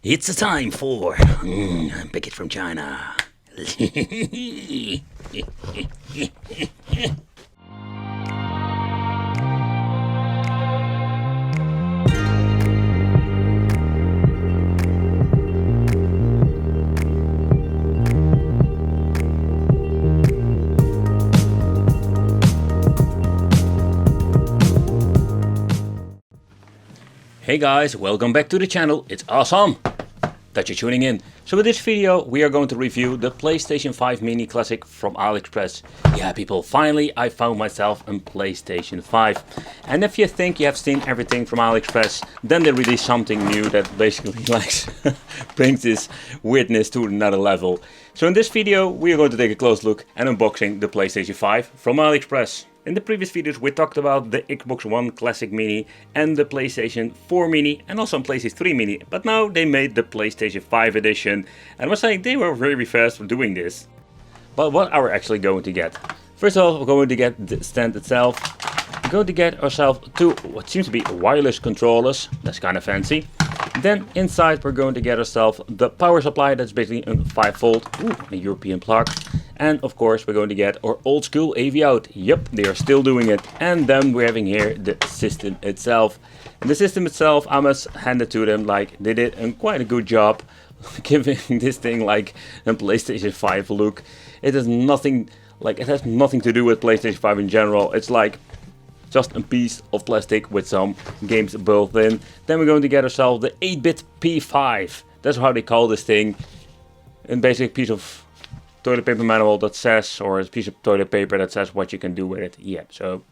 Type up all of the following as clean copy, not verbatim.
It's a time for pick it from China. Hey guys, welcome back to the channel. It's awesome that you're tuning in. So with this video we are going to review the PlayStation 5 Mini Classic from AliExpress. Yeah people, finally I found myself a PlayStation 5. And if you think you have seen everything from AliExpress, then they release something new that basically like brings this weirdness to another level. So in this video we are going to take a close look and unboxing the PlayStation 5 from AliExpress. In the previous videos we talked about the Xbox One Classic Mini and the PlayStation 4 Mini and also PlayStation 3 Mini, but now they made the PlayStation 5 edition and I must say they were very fast for doing this. But what are we actually going to get? First of all, we're going to get the stand itself. We're going to get ourselves two what seems to be wireless controllers, that's kind of fancy. Then inside we're going to get ourselves the power supply, that's basically a 5V, a European plug. And of course we're going to get our old school AV out. Yep, they are still doing it. And then we're having here the system itself. And the system itself, I must hand it to them, like they did quite a good job giving this thing like a PlayStation 5 look. It has nothing, like it has nothing to do with PlayStation 5 in general. It's like just a piece of plastic with some games built in. Then we're going to get ourselves the 8-bit P5. That's how they call this thing. A basic piece of toilet paper manual that says, or a piece of toilet paper that says what you can do with it. Yeah, so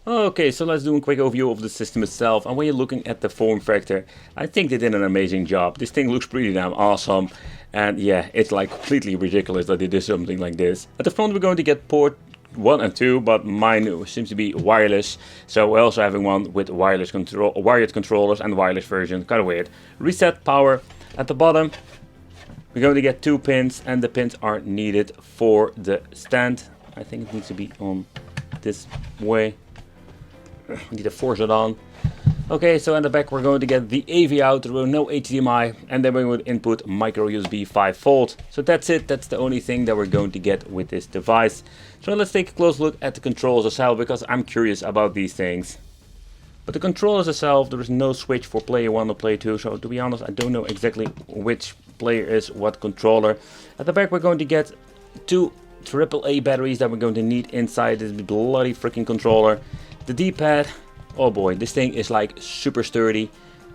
okay, so let's do a quick overview of the system itself. And when you're looking at the form factor, I think they did an amazing job. This thing looks pretty damn awesome. And yeah, it's like completely ridiculous that they did something like this. At the front we're going to get port 1 and 2, but mine seems to be wireless. So we're also having one with wired controllers and wireless version, kind of weird. Reset power. At the bottom we're going to get 2 pins, and the pins are needed for the stand. I think it needs to be on this way. I need to force it on. Okay, so in the back we're going to get the AV out, there will no HDMI, and then we're going to input micro USB 5V. So that's it, that's the only thing that we're going to get with this device. So let's take a close look at the controls itself, because I'm curious about these things. But the controllers itself, there is no switch for player 1 or player 2, so to be honest I don't know exactly which player is what controller. At the back we're going to get 2 AAA batteries that we're going to need inside this bloody freaking controller. The D-pad, oh boy, this thing is like super sturdy.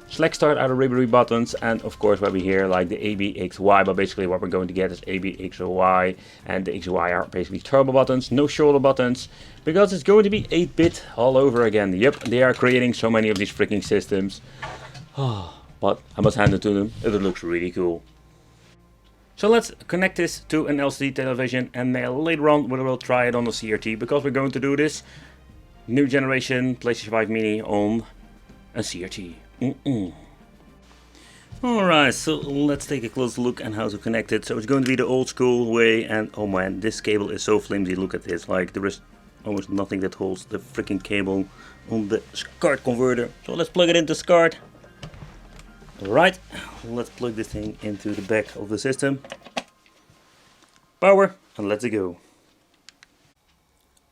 Select start out of rubbery buttons, and of course what we hear like the A, B, X, Y, but basically what we're going to get is A, B, X, Y, and the X, Y are basically turbo buttons, no shoulder buttons, because it's going to be 8-bit all over again. Yep, they are creating so many of these freaking systems. But I must hand it to them, it looks really cool. So let's connect this to an LCD television, and later on we will try it on the CRT, because we're going to do this new generation PlayStation 5 Mini on a CRT. Alright, so let's take a close look at how to connect it. So it's going to be the old school way, and oh man, this cable is so flimsy. Look at this, like there is almost nothing that holds the freaking cable on the SCART converter. So let's plug it into SCART. Right, let's plug this thing into the back of the system. Power, and let's go.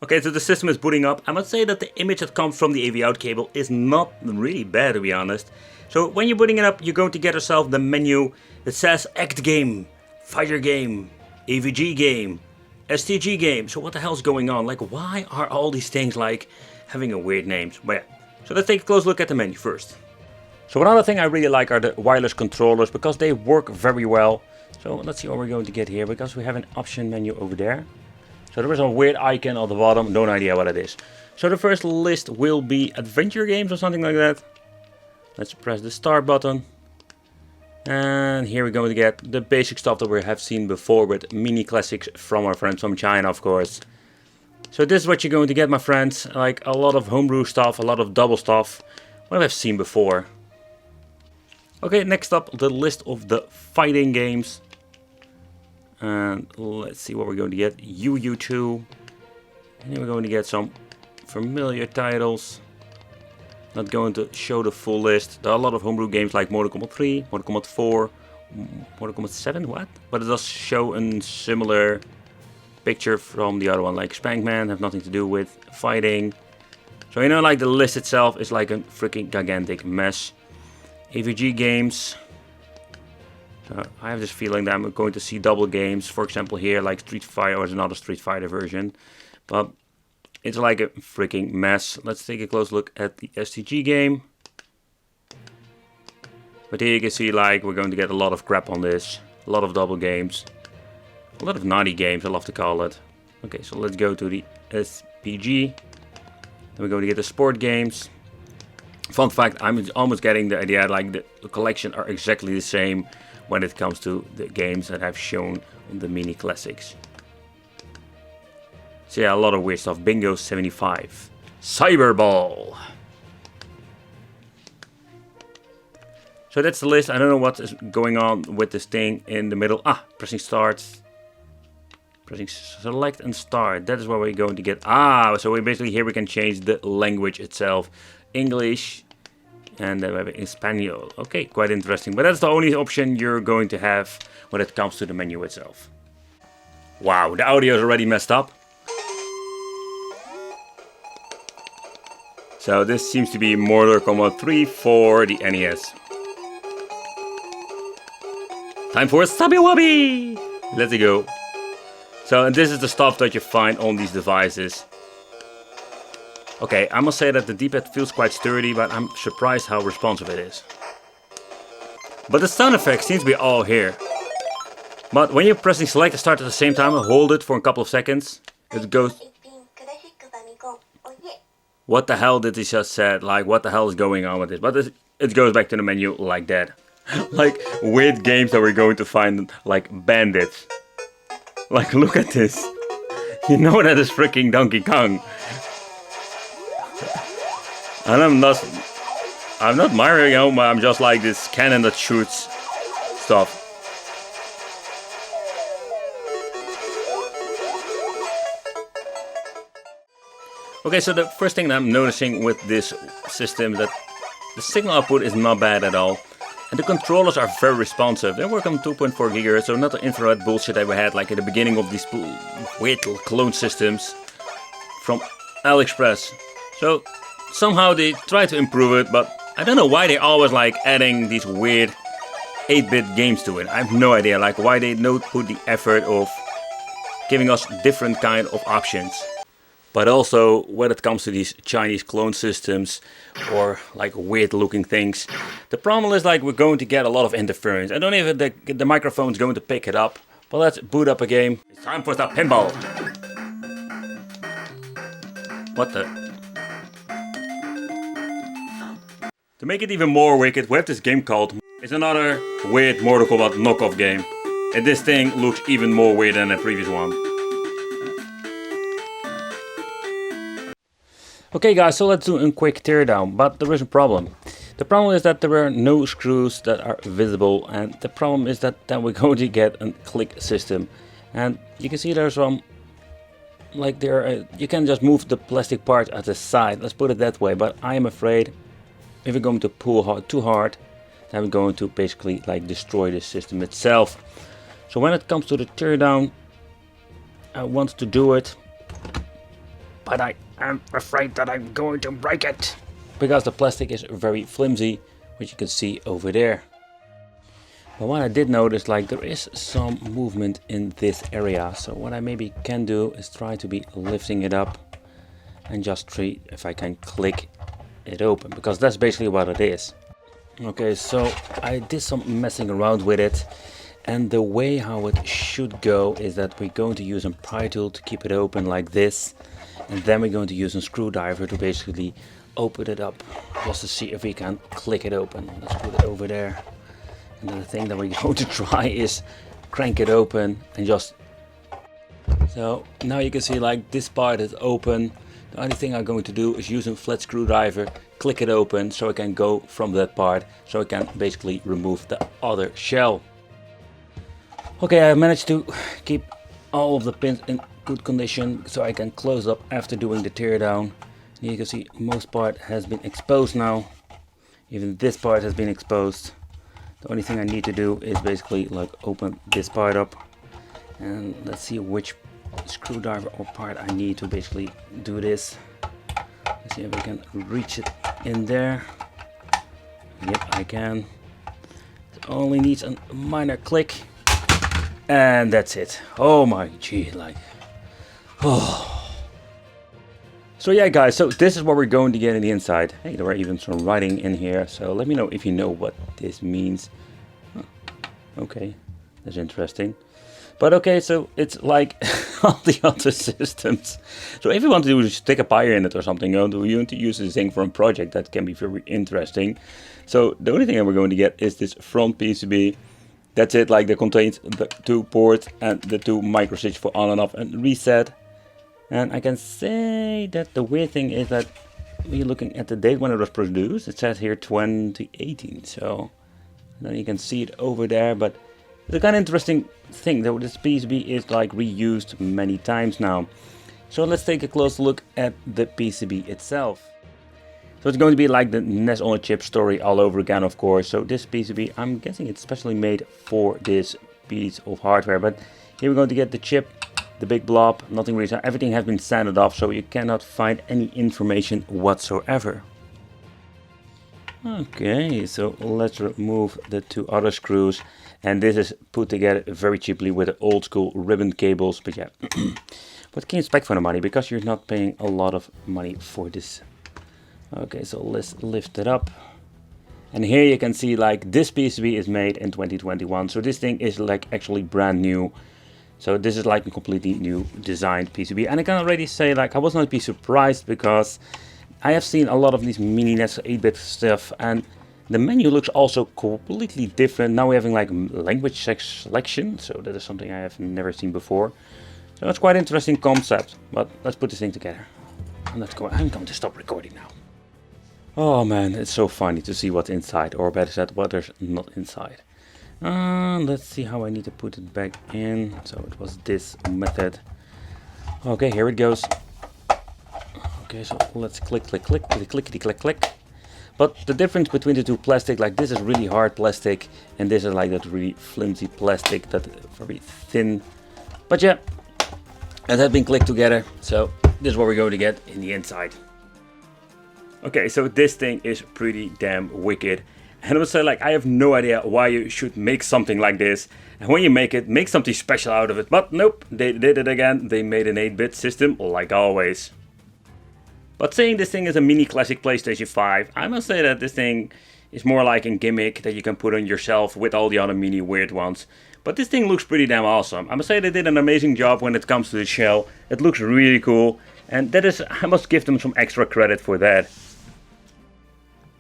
Okay, so the system is booting up. I must say that the image that comes from the AV out cable is not really bad, to be honest. So when you're booting it up, you're going to get yourself the menu that says Act Game, Fighter Game, AVG Game, STG Game. So what the hell's going on? Like, why are all these things like having a weird names? But yeah, so let's take a close look at the menu first. So another thing I really like are the wireless controllers, because they work very well. So let's see what we're going to get here, because we have an option menu over there. So there is a weird icon at the bottom, no idea what it is. So the first list will be adventure games or something like that. Let's press the start button. And here we're going to get the basic stuff that we have seen before with mini classics from our friends from China, of course. So this is what you're going to get, my friends. Like a lot of homebrew stuff, a lot of double stuff. What I've seen before. Okay, next up, the list of the fighting games. And let's see what we're going to get. UU2. And then we're going to get some familiar titles. Not going to show the full list. There are a lot of homebrew games like Mortal Kombat 3, Mortal Kombat 4, Mortal Kombat 7, what? But it does show a similar picture from the other one, like Spankman, have nothing to do with fighting. So you know, like the list itself is like a freaking gigantic mess. AVG games. So I have this feeling that I'm going to see double games, for example here, like Street Fighter, or another Street Fighter version. But it's like a freaking mess. Let's take a close look at the STG game. But here you can see like we're going to get a lot of crap on this. A lot of double games. A lot of naughty games, I love to call it. Okay, so let's go to the SPG. Then we're going to get the sport games. Fun fact, I'm almost getting the idea like the collection are exactly the same when it comes to the games that I've shown on the mini classics. So yeah, a lot of weird stuff. Bingo 75. Cyberball. So that's the list. I don't know what is going on with this thing in the middle. Pressing start. Pressing select and start. That is what we're going to get. So we basically here we can change the language itself. English. And then we have Espanol. Okay, quite interesting. But that's the only option you're going to have when it comes to the menu itself. Wow, the audio is already messed up. So this seems to be Mortal Kombat 3 for the NES. Time for a Sabi Wabi! Let's go. So and this is the stuff that you find on these devices. Okay, I must say that the D-pad feels quite sturdy, but I'm surprised how responsive it is. But the sound effects seems to be all here. But when you're pressing select and start at the same time and hold it for a couple of seconds, it goes... What the hell did he just said? Like, what the hell is going on with this? But it goes back to the menu like that. Like, weird games that we're going to find, like Bandits. Like, look at this. You know that is freaking Donkey Kong. And I'm not Mario, but I'm just like this cannon that shoots stuff. Okay, so the first thing that I'm noticing with this system is that the signal output is not bad at all. And the controllers are very responsive. They work on 2.4 GHz, so not the infrared bullshit that we had like at the beginning of these weird clone systems from AliExpress. So somehow they try to improve it, but I don't know why they always like adding these weird 8-bit games to it. I have no idea like why they don't put the effort of giving us different kind of options. But also when it comes to these Chinese clone systems or like weird looking things, the problem is like we're going to get a lot of interference. I don't know if the microphone is going to pick it up, but let's boot up a game. It's time for the pinball. What the? To make it even more wicked, we have this game called... It's another weird Mortal Kombat knockoff game. And this thing looks even more weird than the previous one. Okay guys, so let's do a quick teardown, but there is a problem. The problem is that there are no screws that are visible, and the problem is that then we're going to get a click system. And you can see there's some, like you can just move the plastic part at the side, let's put it that way, but I am afraid if we're going to pull too hard, then we're going to basically like destroy the system itself. So when it comes to the teardown, I want to do it, but I'm afraid that I'm going to break it because the plastic is very flimsy, which you can see over there. But what I did notice, like there is some movement in this area. So what I maybe can do is try to be lifting it up and just see if I can click it open, because that's basically what it is. Okay, so I did some messing around with it, and the way how it should go is that we're going to use a pry tool to keep it open like this. And then we're going to use a screwdriver to basically open it up, just to see if we can click it open. Let's put it over there. And then the thing that we're going to try is crank it open and just... So now you can see like this part is open. The only thing I'm going to do is use a flat screwdriver, click it open so I can go from that part, so I can basically remove the other shell. Okay, I managed to keep all of the pins in good condition so I can close up after doing the teardown. You can see most part has been exposed now. Even this part has been exposed. The only thing I need to do is basically like open this part up, and let's see which screwdriver or part I need to basically do this. Let's see if I can reach it in there. Yep, I can. It only needs a minor click, and that's it. Oh my gee, like, oh. So yeah guys, so this is what we're going to get in the inside. Hey, there are even some writing in here, so let me know if you know what this means. Oh, okay, that's interesting. But okay, so it's like all the other systems. So if you want to do is stick a pyre in it or something, you want to use this thing for a project, that can be very interesting. So the only thing that we're going to get is this front PCB. That's it, like that contains the 2 ports and the 2 micro switches for on and off and reset. And I can say that the weird thing is that when you're looking at the date when it was produced, it says here 2018. So then you can see it over there, but it's a kind of interesting thing that this PCB is like reused many times now. So let's take a close look at the PCB itself. So it's going to be like the NES on a chip story all over again, of course. So this PCB, I'm guessing it's specially made for this piece of hardware, but here we're going to get the chip. The big blob, nothing really, everything has been sanded off, so you cannot find any information whatsoever. Okay, so let's remove the 2 other screws, and this is put together very cheaply with the old school ribbon cables, but yeah, what can you expect for the money, because you're not paying a lot of money for this. Okay, so let's lift it up, and here you can see like this PCB is made in 2021, so this thing is like actually brand new. So this is like a completely new designed PCB, and I can already say like I was not be surprised, because I have seen a lot of these mini NES 8-bit stuff, and the menu looks also completely different. Now we're having like language selection, so that is something I have never seen before. So it's quite an interesting concept, but let's put this thing together. And let's go. I'm going to stop recording now. Oh man, it's so funny to see what's inside, or better said, what there's not inside. Let's see how I need to put it back in. So it was this method. Okay, here it goes. Okay, so let's click, click. But the difference between the 2 plastic, like this is really hard plastic, and this is like that really flimsy plastic, that very thin. But yeah, it has been clicked together. So this is what we're going to get in the inside. Okay, so this thing is pretty damn wicked. And I would say, like, I have no idea why you should make something like this. And when you make it, make something special out of it. But nope, they did it again. They made an 8-bit system, like always. But saying this thing is a mini classic PlayStation 5, I must say that this thing is more like a gimmick that you can put on yourself with all the other mini weird ones. But this thing looks pretty damn awesome. I must say they did an amazing job when it comes to the shell. It looks really cool. And that is, I must give them some extra credit for that.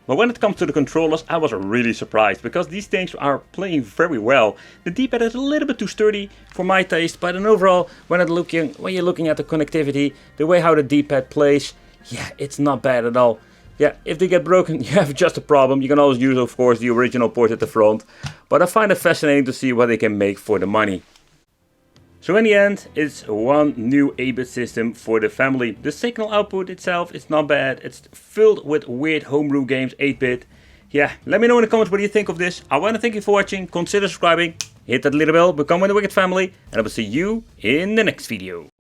But when it comes to the controllers, I was really surprised, because these things are playing very well. The D-pad is a little bit too sturdy for my taste, but in overall, when you're looking at the connectivity, the way how the D-pad plays, yeah, it's not bad at all. Yeah, if they get broken, you have just a problem. You can always use, of course, the original port at the front, but I find it fascinating to see what they can make for the money. So in the end, it's one new 8-bit system for the family. The signal output itself is not bad. It's filled with weird homebrew games, 8-bit. Yeah, let me know in the comments what you think of this. I want to thank you for watching. Consider subscribing, hit that little bell, become one of the Wicked family, and I will see you in the next video.